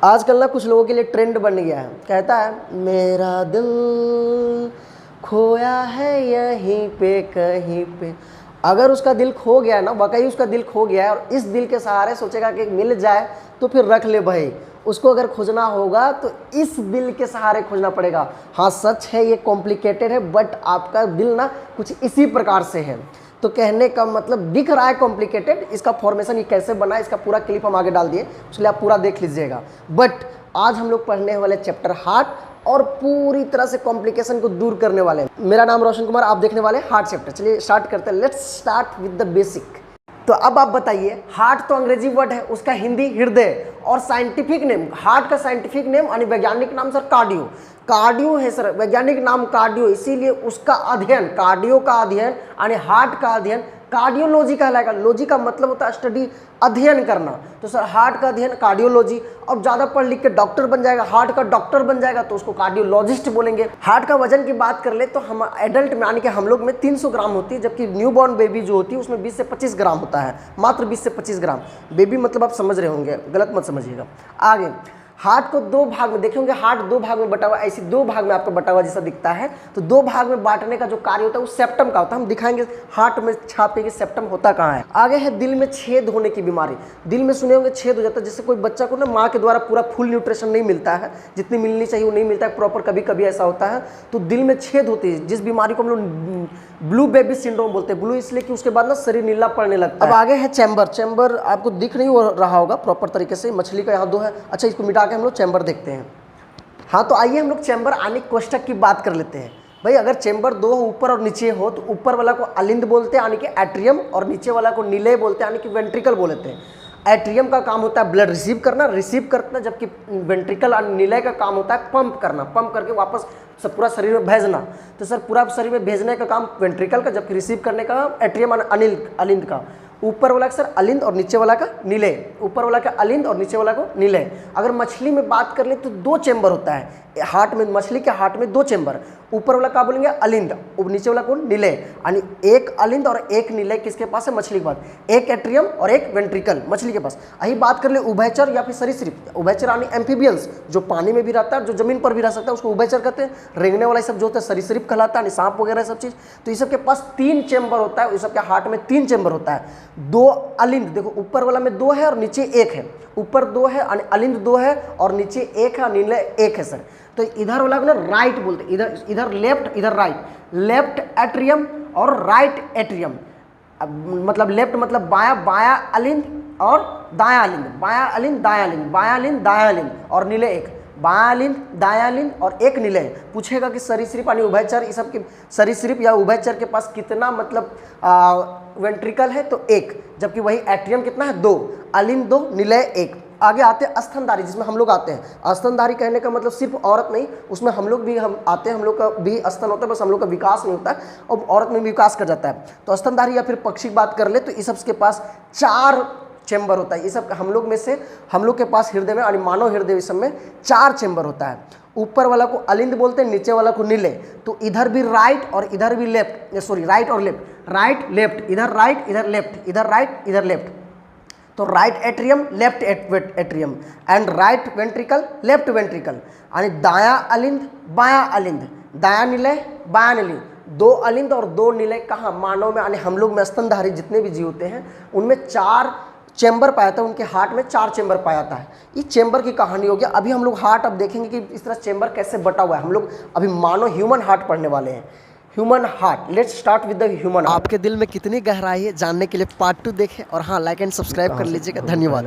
आजकल ना कुछ लोगों के लिए ट्रेंड बन गया है, कहता है मेरा दिल खोया है यहीं पे कहीं पे। अगर उसका दिल खो गया ना, वाकई उसका दिल खो गया है और इस दिल के सहारे सोचेगा कि मिल जाए तो फिर रख ले भाई। उसको अगर खोजना होगा तो इस दिल के सहारे खोजना पड़ेगा। हाँ सच है, ये कॉम्प्लिकेटेड है, बट आपका दिल ना कुछ इसी प्रकार से है। तो कहने का मतलब दिख रहा है कॉम्प्लिकेटेड, इसका फॉर्मेशन ये कैसे बना है इसका पूरा क्लिप हम आगे डाल दिए, इसलिए आप पूरा देख लीजिएगा। बट आज हम लोग पढ़ने वाले चैप्टर हार्ट और पूरी तरह से कॉम्प्लिकेशन को दूर करने वाले हैं। मेरा नाम रोशन कुमार, आप देखने वाले हार्ट चैप्टर। चलिए स्टार्ट करते हैं। Let's start with the basic. तो अब आप बताइए, हार्ट तो अंग्रेजी वर्ड है, उसका हिंदी हृदय, और साइंटिफिक नेम, हार्ट का साइंटिफिक नेम यानी वैज्ञानिक नाम सर कार्डियो। कार्डियो है सर, वैज्ञानिक नाम कार्डियो, इसीलिए उसका अध्ययन, कार्डियो का अध्ययन यानी हार्ट का अध्ययन कार्डियोलॉजी कहलाएगा। लॉजी का मतलब होता है स्टडी, अध्ययन करना। तो सर हार्ट का अध्ययन कार्डियोलॉजी। अब ज़्यादा पढ़ लिख के डॉक्टर बन जाएगा, हार्ट का डॉक्टर बन जाएगा तो उसको कार्डियोलॉजिस्ट बोलेंगे। हार्ट का वजन की बात कर ले तो हम एडल्ट में यानी कि हम लोग में 300 ग्राम होती है, जबकि न्यूबॉर्न बेबी जो होती है उसमें 20 से 25 ग्राम होता है, मात्र 20 से 25 ग्राम। बेबी मतलब आप समझ रहे होंगे, गलत मत समझिएगा। आगे हार्ट को दो भाग में देखेंगे, हार्ट दो भाग में बटा हुआ, ऐसी दो भाग में आपको बटा हुआ जैसा दिखता है। तो दो भाग में बांटने का जो कार्य होता है वो सेप्टम का होता है। हम दिखाएंगे हार्ट में छापेंगे सेप्टम होता कहाँ है। आगे है दिल में छेद होने की बीमारी। दिल में सुने होंगे छेद हो जाता है, जैसे कोई बच्चा को ना माँ के द्वारा पूरा फुल न्यूट्रिशन नहीं मिलता है, जितनी मिलनी चाहिए वो नहीं मिलता है प्रॉपर, कभी कभी ऐसा होता है। तो दिल में छेद होती है, जिस बीमारी को हम लोग ब्लू बेबी सिंड्रोम बोलते हैं। ब्लू इसलिए कि उसके बाद ना शरीर नीला पड़ने लगता है। अब आगे है चैम्बर। चैम्बर आपको दिख नहीं हो रहा होगा प्रॉपर तरीके से, मछली का यहाँ दो है। अच्छा, इसको मिटा के हम लोग चैम्बर देखते हैं। हाँ तो आइए हम लोग चैम्बर आने कोष्ठक की बात कर लेते हैं। भाई अगर चैम्बर दो ऊपर और नीचे हो तो ऊपर वाला को अलिंद बोलते हैं यानी कि एट्रियम, और नीचे वाला को निलय बोलते हैं यानी कि वेंट्रिकल बोलते हैं। एट्रियम का काम होता है ब्लड रिसीव करना, जबकि वेंट्रिकल और निलय का काम होता है पंप करना, पंप करके वापस सब पूरा शरीर में भेजना। तो सर पूरा शरीर में भेजने का काम वेंट्रिकल का, जबकि रिसीव करने का काम एट्रियम और अलिंद का। ऊपर वाला का सर अलिंद और नीचे वाला का निलय, ऊपर वाला का अलिंद और नीचे वाला को निलय। अगर मछली में बात कर ले तो दो चैम्बर होता है हार्ट में, मछली के हार्ट में दो चैम्बर, ऊपर वाला का बोलेंगे अलिंद, नीचे वाला को निलय, यानी एक अलिंद और एक निलय किसके पास है, मछली के पास। एक एट्रियम और एक वेंट्रिकल मछली के पास। यही बात कर ले उभयचर या फिर सरीसृप। उभयचर यानी एम्फीबियंस, जो पानी में भी रहता है, जो जमीन पर भी रह सकता है, उसको उभयचर कहते हैं। रेंगने वाला सब जो होता है सरीसृप कहलाता है, सांप वगैरह सब चीज़। तो ये सब के पास तीन चैम्बर होता है, इस सब के हार्ट में तीन चैम्बर होता है। दो अलिंद, देखो ऊपर वाला में दो है और नीचे एक है, ऊपर दो है अलिंद दो है और नीचे एक है, निलय एक है सर। तो इधर वाला को ना राइट बोलते हैं, इधर लेफ्ट इधर राइट, लेफ्ट एट्रियम और राइट एट्रियम। मतलब लेफ्ट मतलब बाया, बाया अलिंद और दाया अलिंद, बाया अलिंद दाया अलिंद, बाया अलिंद दाया अलिंद और निलय एक, बाया अलिंद दाया अलिंद और एक निलय। पूछेगा कि सरीसृप यानी उभयचर, इस सब के सरीसृप या उभयचर के पास कितना मतलब वेंट्रिकल है, तो एक, जबकि वही एट्रियम कितना है, दो, अलिंद दो, निलय एक। आगे आते हैं स्तनधारी, जिसमें हम लोग आते हैं। स्तनधारी कहने का मतलब सिर्फ औरत नहीं, उसमें हम लोग भी हम आते हैं, हम लोग का भी स्तन होता है, बस हम लोग का विकास नहीं होता है और औरत में भी विकास कर जाता है। तो स्तनधारी या फिर पक्षी की बात कर ले तो इस सब के पास 4 चैम्बर होता है। ये सब हम लोग में से, हम लोग के पास हृदय में यानी मानव हृदय इस सब में 4 चैम्बर होता है। ऊपर वाला को अलिंद बोलते हैं, नीचे वाला को निलय। तो इधर भी राइट और इधर भी लेफ्ट, सॉरी राइट और लेफ्ट, राइट लेफ्ट, इधर राइट इधर लेफ्ट, इधर राइट इधर लेफ्ट। तो right atrium left atrium and right ventricle left ventricle, यानी दाया अलिंद बाया अलिंद, दाया निलय बाया निलय। दो अलिंद और दो निलय कहाँ, मानव में यानी हम लोग में स्तनधारी जितने भी जीव होते हैं उनमें 4 चैम्बर पाया था, उनके हार्ट में 4 चैम्बर पाया था। ये चैम्बर की कहानी हो गया। अभी हम लोग हार्ट अब देखेंगे कि इस तरह चैम्बर कैसे बटा हुआ है। हम लोग अभी मानव ह्यूमन हार्ट पढ़ने वाले हैं। Human heart, let's start with the human heart. आपके दिल में कितनी गहराई है जानने के लिए पार्ट 2 देखें, और हाँ लाइक एंड सब्सक्राइब कर लीजिएगा। धन्यवाद।